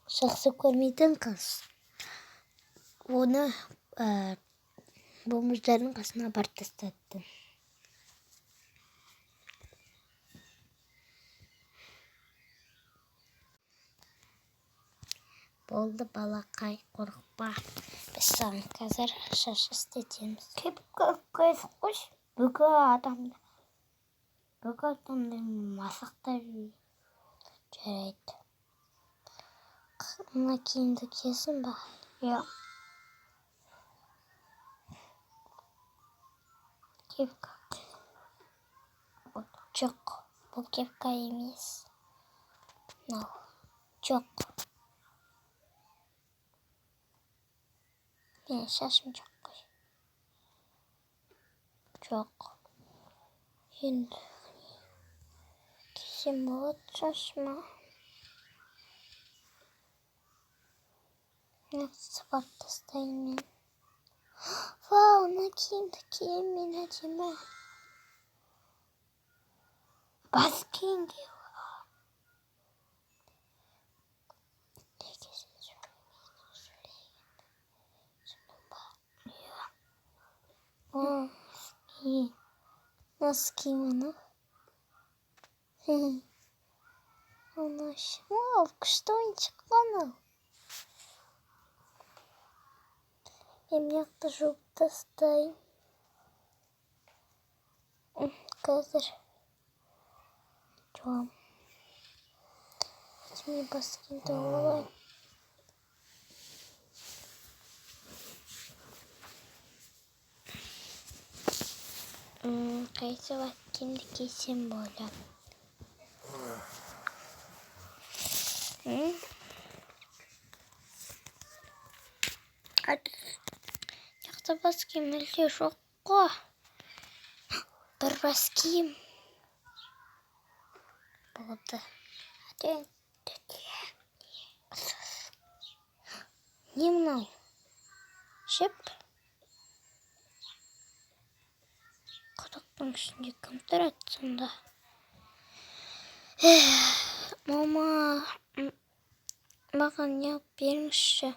жақсы көрмейтін қыз оны болмыждардың қасына апарып тастады. Болды, балақай, қорықпа. Біз саған қазір шаш істетеміз. Көз қош, бүгі адамды масақтап жарайды. Мына киімді киесің ба? Иә. Кепка. Жоқ, бұл кепка емес. Жоқ. Мен шашым жоқ қой. Жоқ. Енді кисем болады шашыма. Сыбап тастайын мен. Вау, мына киімді кием мен әдемі. Бас киімге. Nasıl giyeyim onu? Вау, күшті ойыншық анау. Мен мынақты жуып тастайын. Қазір жуам. Мен бас киімді алайын. Қайсы бас киімді кисем болады? Жақта бас киім мүлде жоқ қой. Бір бас киім. Болды. Не мынау? Жіп? Құдықтың ішінде кім тұрады сонда? Мама, маған не алып беріңізші?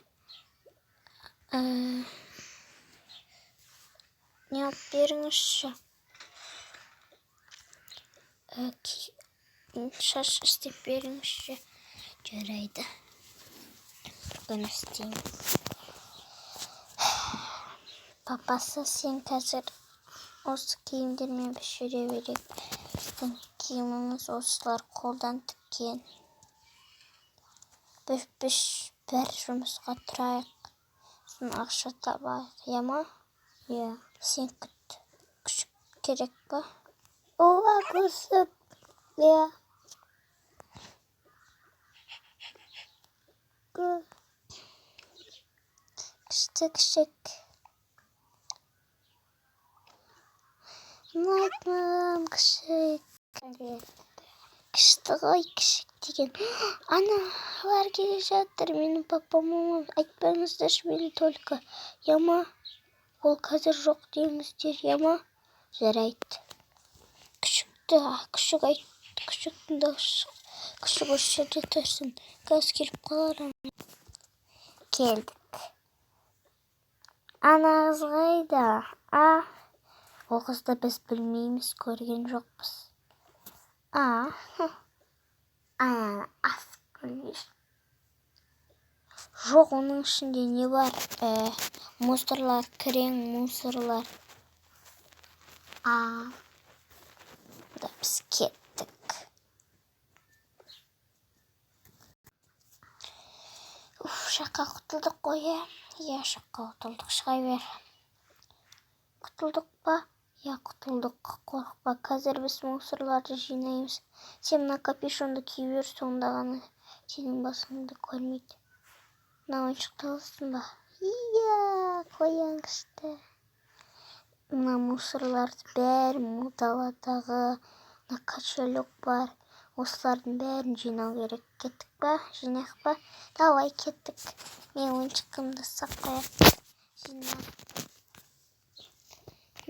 Не алып беріңізші? Шаш істеп беріңізші? Жарайды. Бір күн істеймін. Папасы, сен қазір осы киімдермен біз жүре берейік. Біздің киіміміз осылар қолдан тіккен. Біз бір жұмысқа тұрайық. Сосын ақша табайық, иә ма? Иә. Сен күт. Күшік керек па? Оға, күшік. Иә. Күшік. Ұнайтмын күшік. Күшті ғой күшік деген. Аналар келе жатыр. Менің папам, мамам. Айтпаңыздаршы мені только. Яма? Ол қазір жоқ деңіздер, яма? Жарайды. Күшік айт. Күшіктің дауысы. Күшік осы жерде тұрсын. Қазір келіп қаларым. Келдік. Ана қыз қайда? Ол қызды біз білмейміз, көрген жоқпыз. Жоқ, оның ішінде не бар? Мусорлар, кірең мусорлар. Біз кеттік. Шаққа құтылдық қой, иә, шаққа құтылдық, шыға бер. Құтылдық па? Я, құтылдық, қорықпа. Қазір біз мусорларды жинаймыз. Сен мына капюшонды кие бер, сонда ғана сенің басыңды көрмейді. Мына ойыншықты аласың ба? Иә, қояңызды. Мына мусорларды бәрін даладағы. Мына кошелек бар. Осылардың бәрін жинау керек. Кеттік па? Жинайық па? Давай, кеттік. Мен ойыншығымды саққаяқ. Жинап.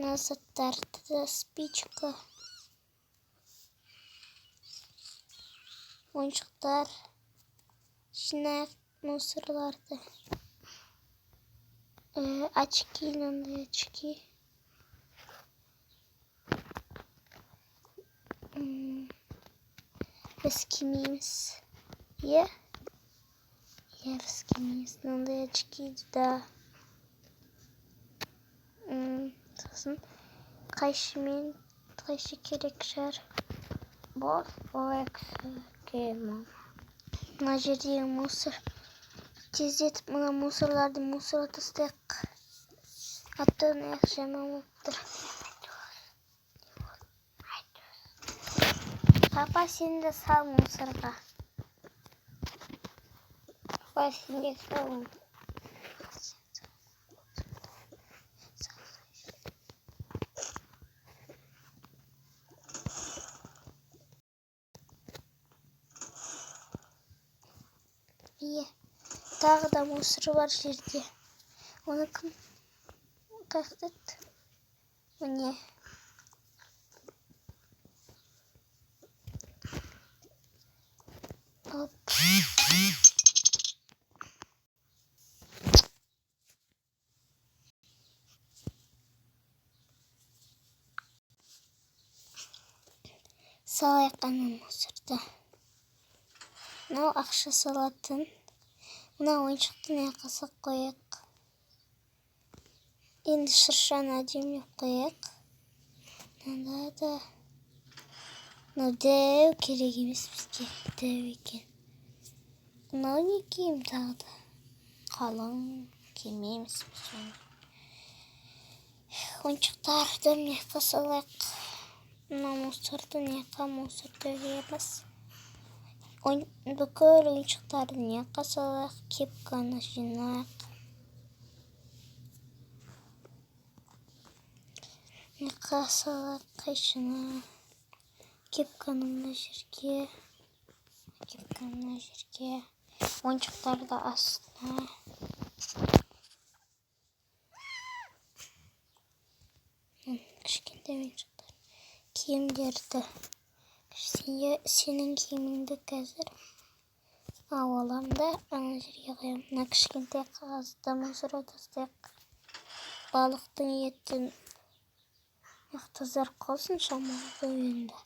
Мына заттарды да спичка. Ойыншықтар. Жинайық. mısırlardı. Açık ilandı açık. Вескимимс. Вескимимс. Надо очки да. Сосын қайшымен қайшы керек шығар. Бол OXG. Мына жердегі мусор. Тездетіп мына мусорларды мусорға тастайық. Аттан аяқ жаман болып тұр. Папа, сен де сал мусорға. Папа, сен де сал. Тағы да мусор бар жерде. Оны кім қақтырды? Міне. Оп. Салайық ана мусорды. Мынау ақша салатын. Мына ойыншықты аяққа қояйық. Енді шыршаны әдемілеп қояйық. Мынада да. Мынау дәу керек емес бізге. Дәу екен. Мынау не киім тағы да? Қалың киімеміз біз оны. Ойыншықтарды аяққа салайық. Мына мусорды аяққа мусор төгеміз. Бүкіл ойыншықтарды аяққа салайық. Кепканы жинайық. Аяққа салайық қайшыны. Кепканы мына жерге. Кепканы мына жерге. Ойыншықтарды астына. Кішкентай ойыншықтар. Киімдерді. Сенің киіміңді қазір аламда ана жерге қоямын. Мына кішкентай қағазды мусорға тастайық. Балықтың етін тазарып қалсын шамалы енді.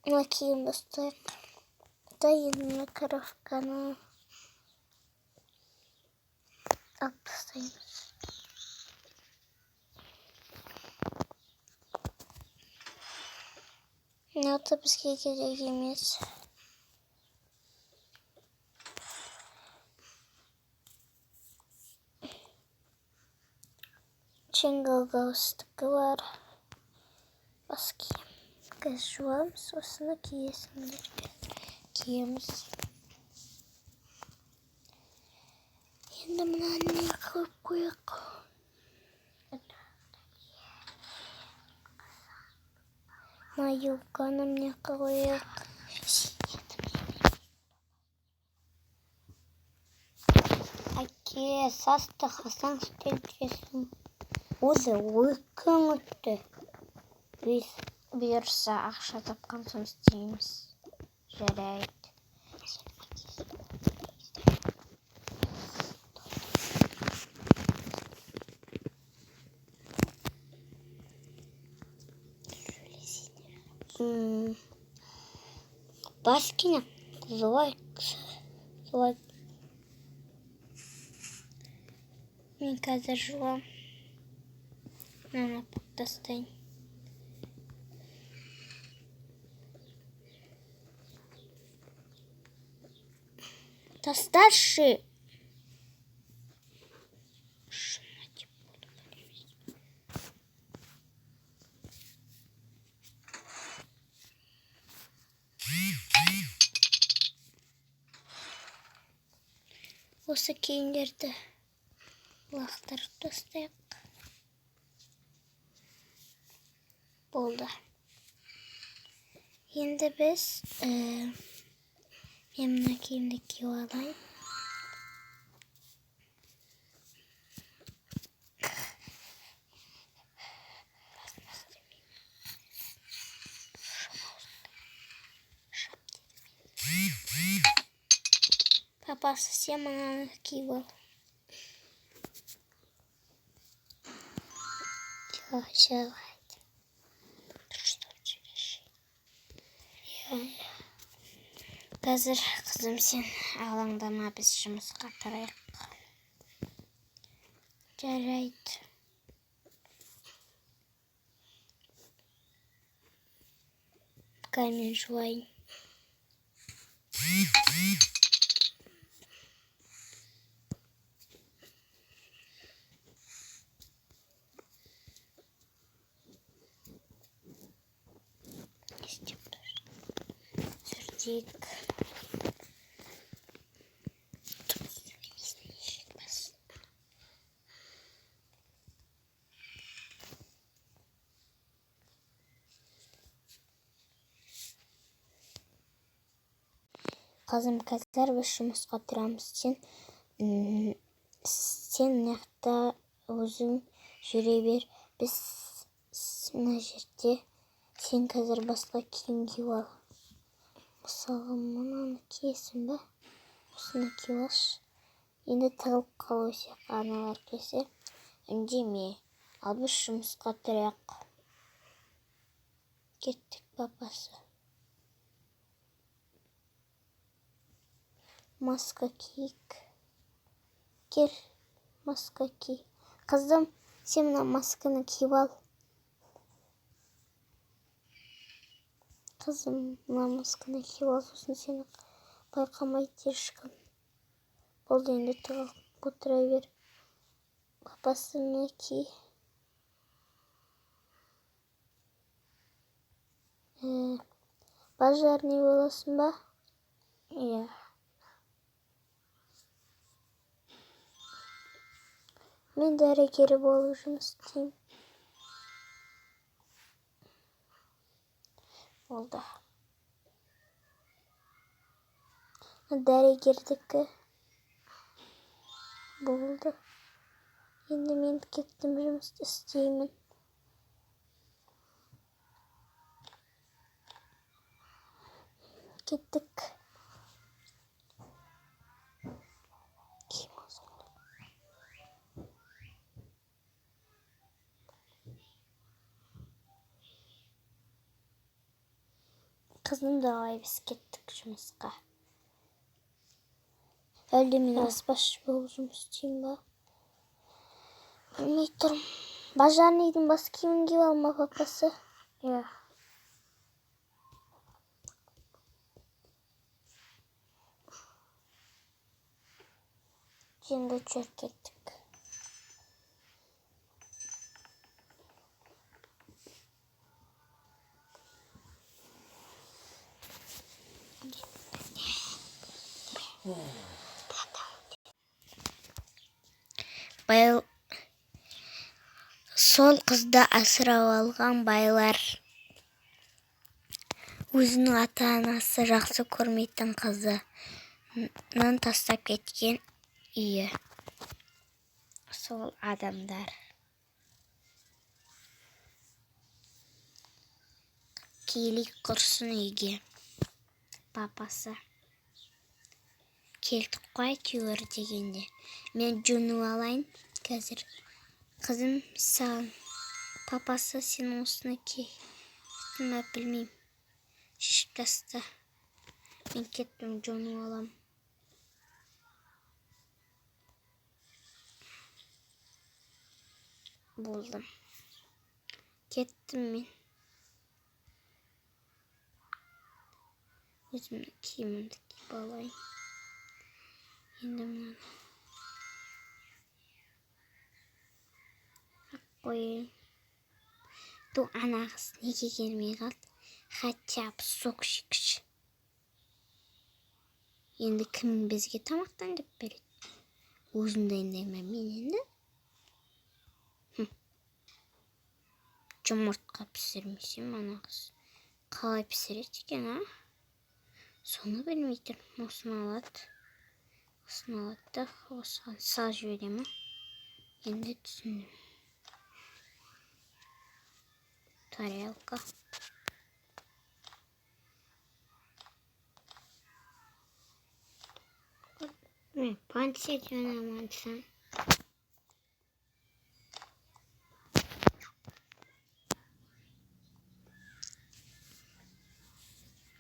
Мына киімді ұстайық. Енді мына коровканы алып тастаймыз. Мынау бізге керек емес. Jingle Ghost'ы бар. Бас киім. Қазір жуамыз, осыны киесіңдер. Киеміз. Енді мынаны қойып қояйық. Мына юбканы мына қояйық. Әке, састықасаң істелтесің. Өзі өкің өтті. Бұйырса ақша тапқан соң істейміз. Жарайды. Баскина. Злой. Мен қазір жуам. Мына тастайын. Тасташы. Осы киімдерді лақтырып тастайық. Болды. Енді біз мен мына киімді киіп алайын. Папасы, сен мынаны киіп ал. Жарайды. Қазір қызым, сен алаңдама, біз жұмысқа тұрайық. Жарайды. Мен жуайын. Сүрдек. Қызым, қазір біз жұмысқа тұрамыз. Сен нақта өзің жүре бер. Біз мына жерде, сен қазір басқа киім киіп ал. Мысалға, мынаны киесің бе? Осыны киіп алшы. Енді тығылып қалу сияқты аналар кисе, үндеме. Ал біз жұмысқа тұрайық. Кеттік, папасы. Маска киік. Кел, маска ки. Қызым, сен мына масканы киіп ал. Қызым, мына масканы киіп ал, сосын сені байқамайды ешкім. Болды, енді тығылып отыра бер. Папасы, мына ки. Бажарный боласың ба? Иә. Мен дәрігері болып жұмыс істеймін. Болды. Дәрігердікі. Болды. Енді мен кеттім, жұмысты істеймін. Кеттік. Қызым, давай біз кеттік жұмысқа. Әлде мен аспазшы болып жұмыс істеймін ба? Білмей тұрмын. Бажарныйдың бас киімін киіп алма, папасы. Иә. Енді жүр, кеттік. Сол қызды асырап алған байлар өзінің ата-анасы жақсы көрмейтін қызын тастап кеткен үйі. Сол адамдар келіп құрсын үйге. Папасы келдік қой әйтеуір дегенде. Мен жуынып алайын қазір. Қызым, саған. Папасы, сен осыны ки. Мен білмеймін. Шешіп таста. Мен кеттім, жуынып алам. Болдым. Кеттім мен. Өзімнің киімімді киіп алайын. Енді мынаны қойайын. Ана қыз неге келмей қалды? Хотя бы сок ішкізші. Енді кім бізге тамақтан деп береді? Өзім дайындаймын мен енді. Жұмыртқа пісірмесем, ана қыз қалай пісіреді екен, а? Соны білмей тұрмын. Осыны алады. Осыны алады да, осыған сал жібере ма? Енді түсіндім. Тарелка. Pantis ediyorsun ama sen.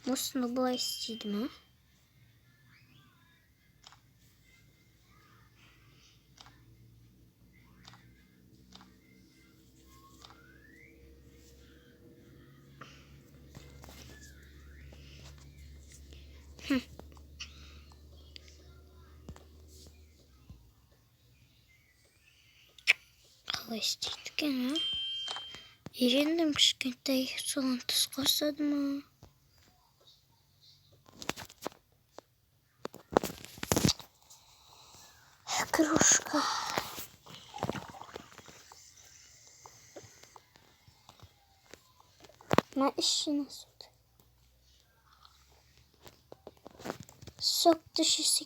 Nasıl bu istedi mi? Hava istedik ya. Yerinde kışkentay soğan tuz koysadım ha. Кружка. На işini sot. Sok dışı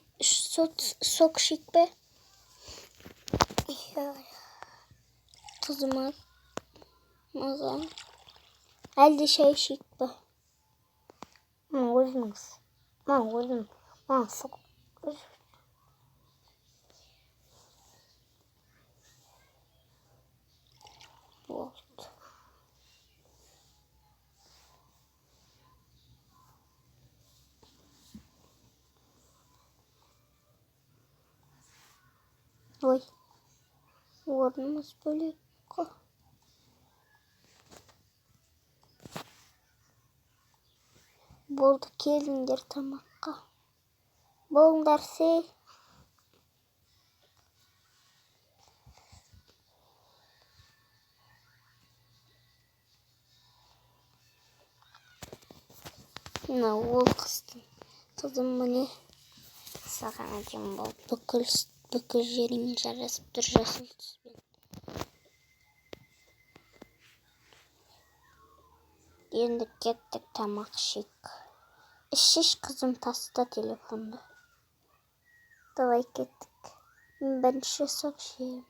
sok şık be. Kızım Mazan. Elde şey şık be. Mağulmaz. Sok. Вот. Ой. Орнымыз бөлек. Болды келіңдер тамаққа. Болыңдар сей. Мына ол қызым міне саған әдемі болып бүкіл жерің жарасып тұр жасыл түспен. Енді кеттік тамақ ішейік. Іш қызым, таста телефонды. Давай кеттік. Бірінші сок жеймін.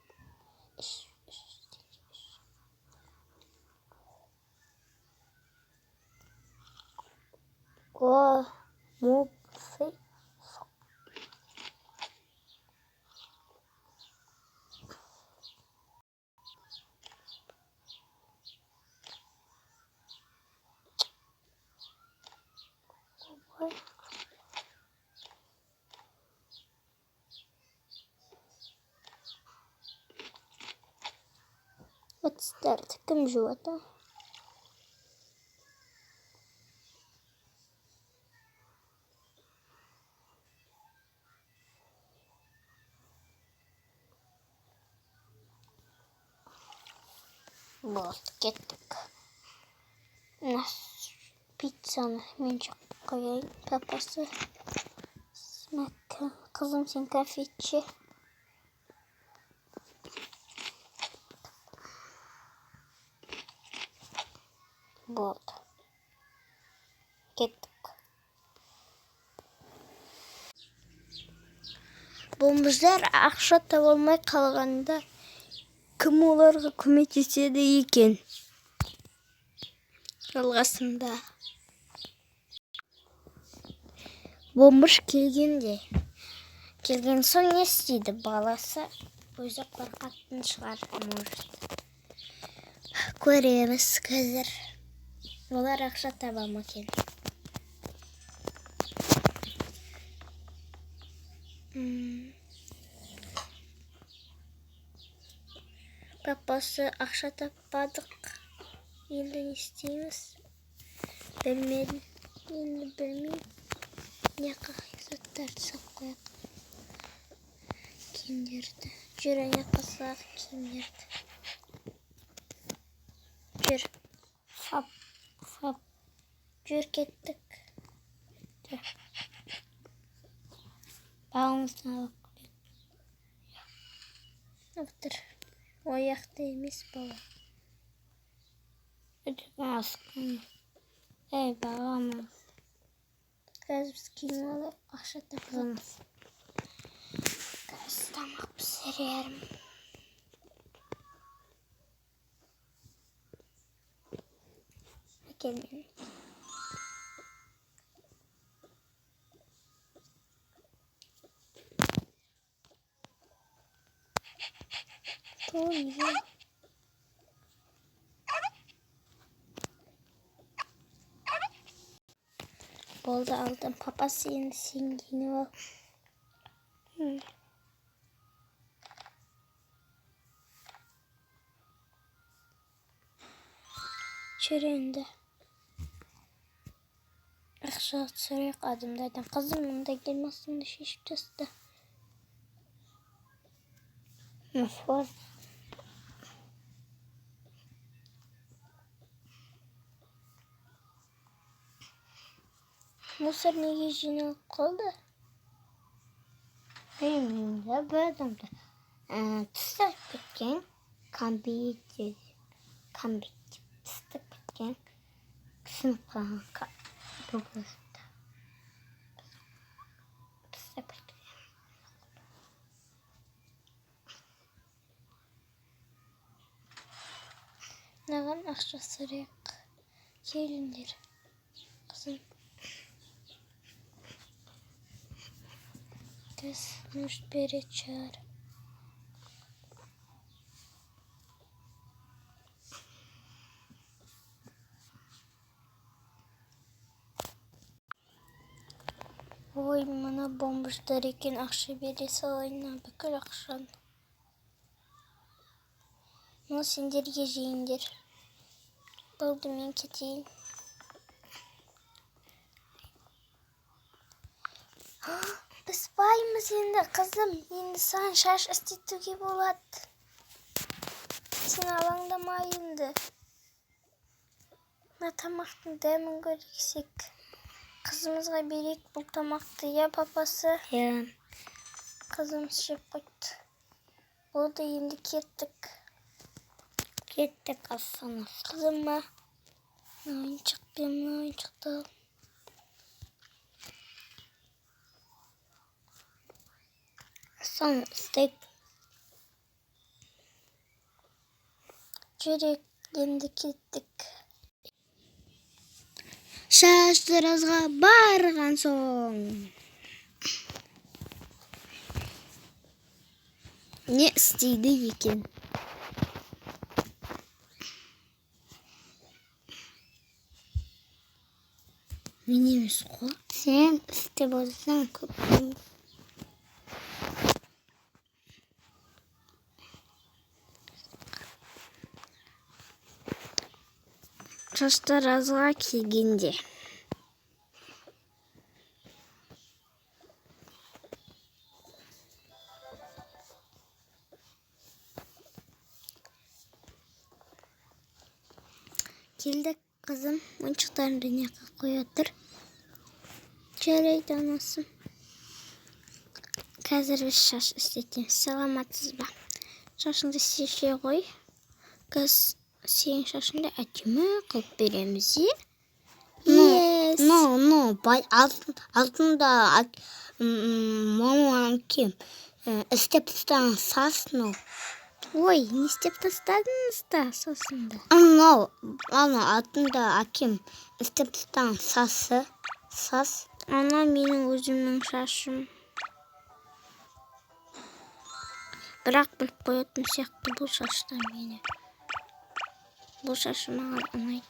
О, мопсы. Вот старт, кім жуата? Болды, кеттік. Пиццаны мен жоқ қояйын. Папасы. Қызым, сен кафе ішші. Болды. Кеттік. Болмыздар ақша таба алмай қалғанда кім оларға көмектеседі екен? Жалғасында. Бомбыш келген соң не істейді? Баласы өзі қорқатын шығар, может. Көреміз қазір. Олар ақша таба ма екен? Папасы ақша таппадық. Енді не істейміз? Білмедім. Енді білмеймін. Не заттарды сап қояқ. Киімдерді. Жүр, әне қысақ киімдерді. Жүр. Сап. Жүр, кеттік. Жүр. Бағымыздан алып. Автыр. Ояқты емес бала. Өтіп асқын. Әй, бағамыз. Қазір біз кейін алып, ақша тапқанымыз. Қазір тамақ пісірерім. Әкелмеймін. Oy. Bolda aldım. Papası yeni singini var. Çöreğinde. Aşağı çörek adımdaydım. Kızımın da gelmesin de şiştesi de. Nasıl var? Mısır ne yiyeceğini kaldı? Benim de böyle pıstık bitken kambik pıstık bitken sınıf falan babasında pıstık bitken. Neden aşağı çörek? Gelindir. Kızım. Kız müşteri çağır. Oy bana bombuşlar ekin akşı birisi oyna bakır akşam. Nasıl indir gece indir. Buldum en keçiyi. Biz bayımız şimdi kızım. Şimdi sen şaş istitu gibi olat. Sen alanda mayındı. Ne tamaktın demin görüksek. Kızımızga birik bu tamaktı ya babası. Ya Kızım şıp koydu. Oldu şimdi gittik aslında. Kızıma. Oyun çıktı. Son istek Çörek şimdi gittik. şaştırızga bargan soň ne istedi eken? Minimiz go. Sen iste bolsan köpüm. Şaştırızga kelgende. Geldik kızım. Oyuncaklarını dünyaya koyadır. Çöreği de anasın. Қазір biz şaş isteyeceğiz. Salamatsız ben. Şaşında şişe koy. Kız senin şaşında etimi kılıp veremiz. Yes. No. Bay altında mama kim? İstepstan sas no. Oy ne istep tastadınız da sosunda. No. Altında kim? İstepstan sas. Ana benim özümün şaşım. Bırak bilip koyatım siyaktı bu şaştan beni. Bu şaşıma anaydı.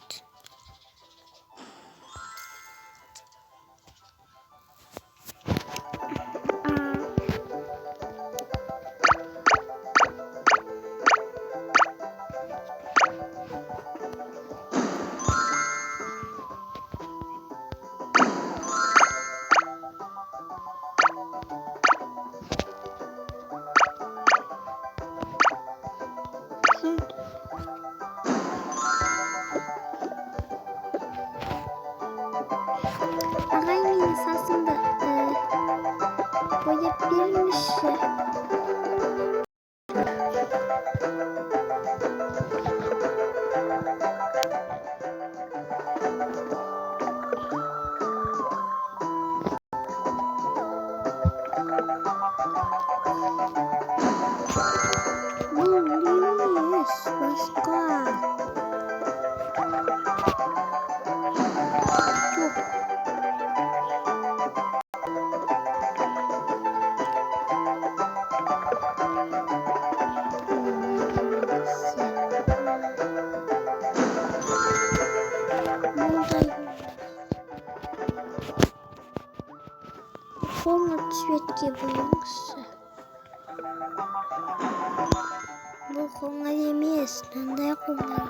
Ağayın sasında boyap verilmiş. Başka. қоңыр цветке бояңызшы. Бұл қоңыр емес, мынандай қоңыр.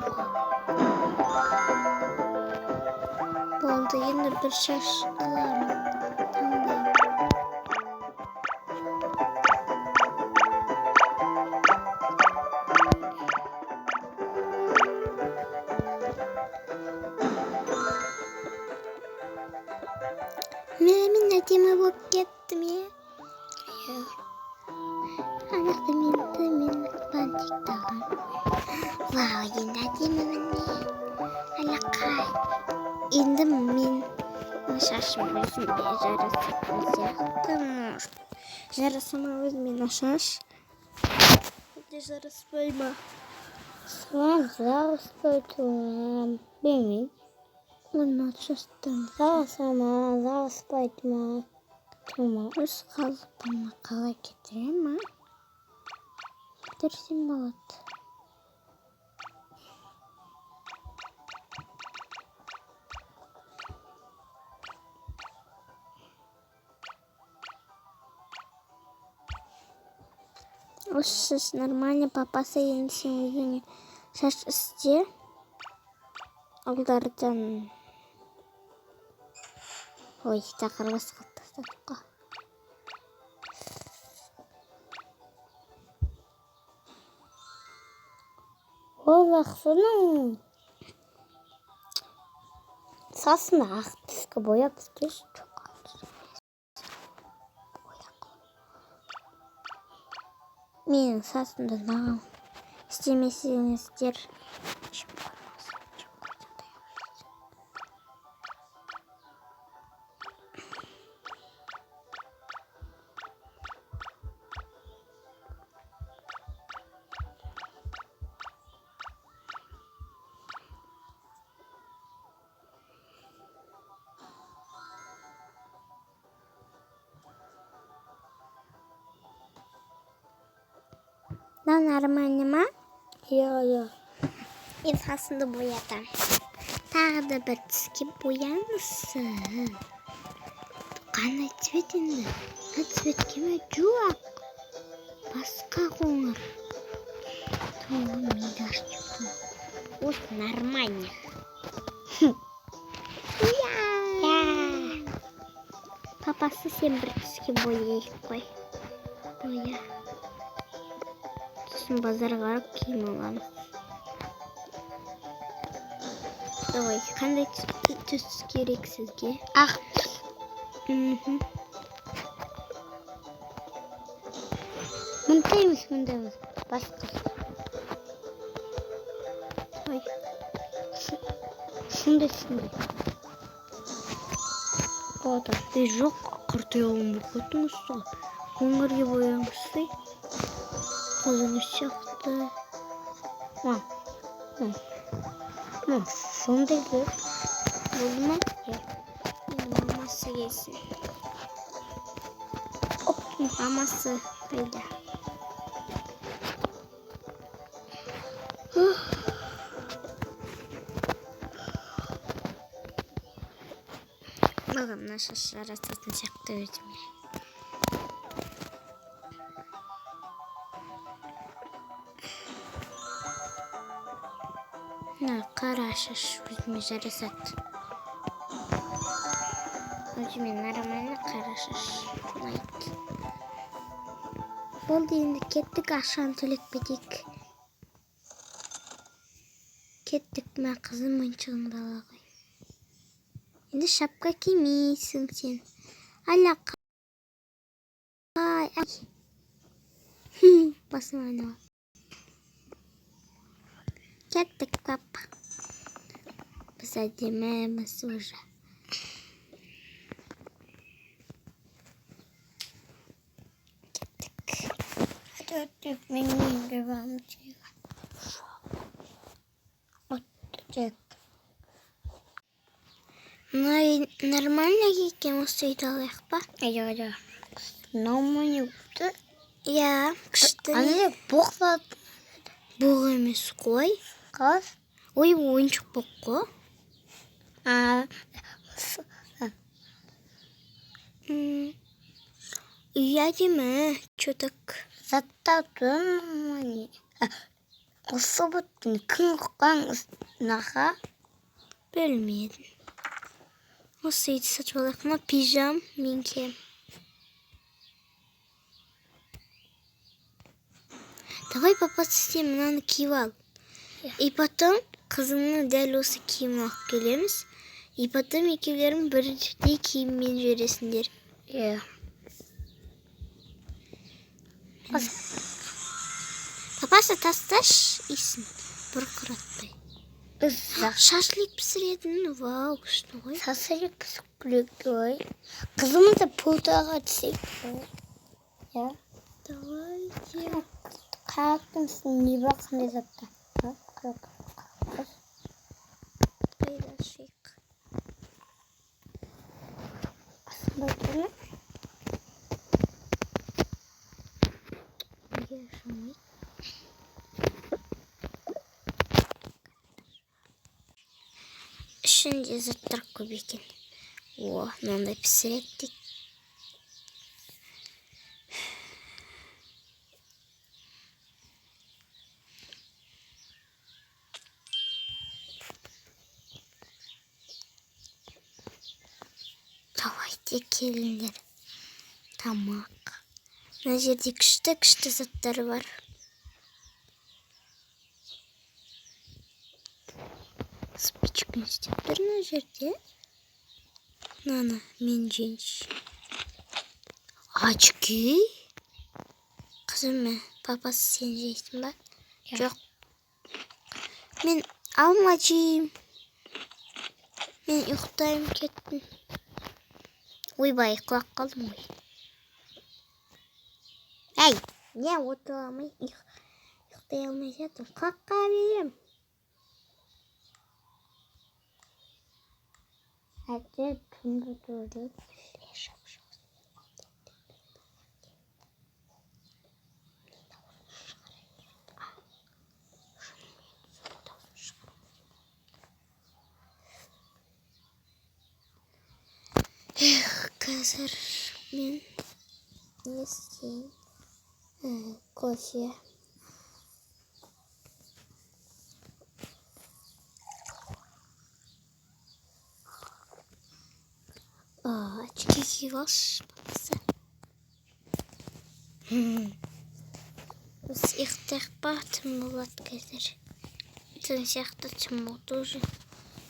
Болды, енді бір шаш аламын. Мен әдемі болып кеттім, е? Анақты мен бантик тағам. Вау, енді әдемімін, не? Алақай. Енді мен шашым өзіме жарасатын сияқты. Жараса ма өзіме шаш? Жараспай ма? Саған жараспайды, білмеймін. Оны шаштан жараса ма, жараспайды ма? Өз қалыпыма қалай кетірем, ма? Кетірсем болады. Осы шаш нормально, папасы енді сен өзіңе шаш істе. Алдардан. Ой, тақырбас қалыптастыққа. Ол ақсының сасына ақ түскі бояп істеші. Менің сасымды нағым істемесеңіздер. Нормально ма? Иә. Мен сасымды боядым. Тағы да бір түске бояңызсын. Қандай цвет енді? Цветке ме? Жоқ. Басқа қоңыр. Мен даже не понял. Вот нормально. Папасы сен бір түске бояйық қой. Боя. Базарға киім аламыз. Давай, қандай түс керек сізге? Ақ түс. Мұнда емес. Басқа. Ой. Шындай. Ода, жоқ, қыртыялым бұқытыңызды. Қоңырге бояңызды. Қолыңыз шақты. Сондай көр. Болды ма? Енді мамасы келсін. Мамасы қайда? Бағым шаш жарасатын сияқты өзіме. Қара шаш өзіме жарасады. Өзіме нормально қара шаш ұнайды. Болды, енді кеттік, ақшаны төлетпедік. Кеттік, ма қызым ойыншығыңды ала қой. Енді шапка кимейсің сен. Алақай. Басым айнала. Кеттік, папа. Біз әдеміміз уже. Кеттік. Өттік, мен үйге бармын жайға. Өттік. Нормально екен осы үйді алайық па? Иә. Нормально өтті. Иә, күшті. Ане боқ емес қой. Қаз? Ой, ойыншық боқ қой. Ұяды чөтік. Затта тұрмын. Осы бұттың күн қоқан ұсынаға? Бөлмедім. Осы еді сатып алайық ма? Пижам мен кием. Давай папа сізде мынаны киіп ал. И потом қызыңны дәл осы киім алып келеміз. И потом екеулерің бірдей киіммен жүресіңдер. Папасы тасташ исін. Бір құратпай. Шашлик пісіретін. Вау, күшті ғой. Шашлик пісіп күлек ой. Қызымызды пұлтаға түсек. Давайте. Қалақтымсың не бақындай затта. Пайдашик. Асынбай тұрма? Неге ашылмайды? Ішінде заттар көп екен. О, мынандай пісіреттік. Давайте келіңдер. Тамақ. Мына жерде күшті заттар бар. Спичканы істеп тұр мына жерде. Мынаны мен жейінші. Очки. Қызым, папасы сен жейсің ба? Жоқ. Мен алма жеймін. Мен ұйықтайым кеттім. Ойбай, құлап қалдым ғой. Әй, не отырамай ұйықтай алмай жатым. Қаққа берем. Әйтте түнді тұрды. Қазір мен не істеймін? Кофе. Очки киіп алшы, папасы. Біз ұйықтайық па? Түн болады қазір. Түн сияқты түн болды уже.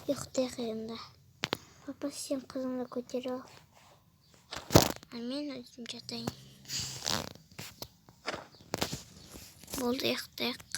Ұйықтайық енді. Папа, сен қызыңды көтеріп ал. Мен өзім жатайын. Болды, ұйықтайық.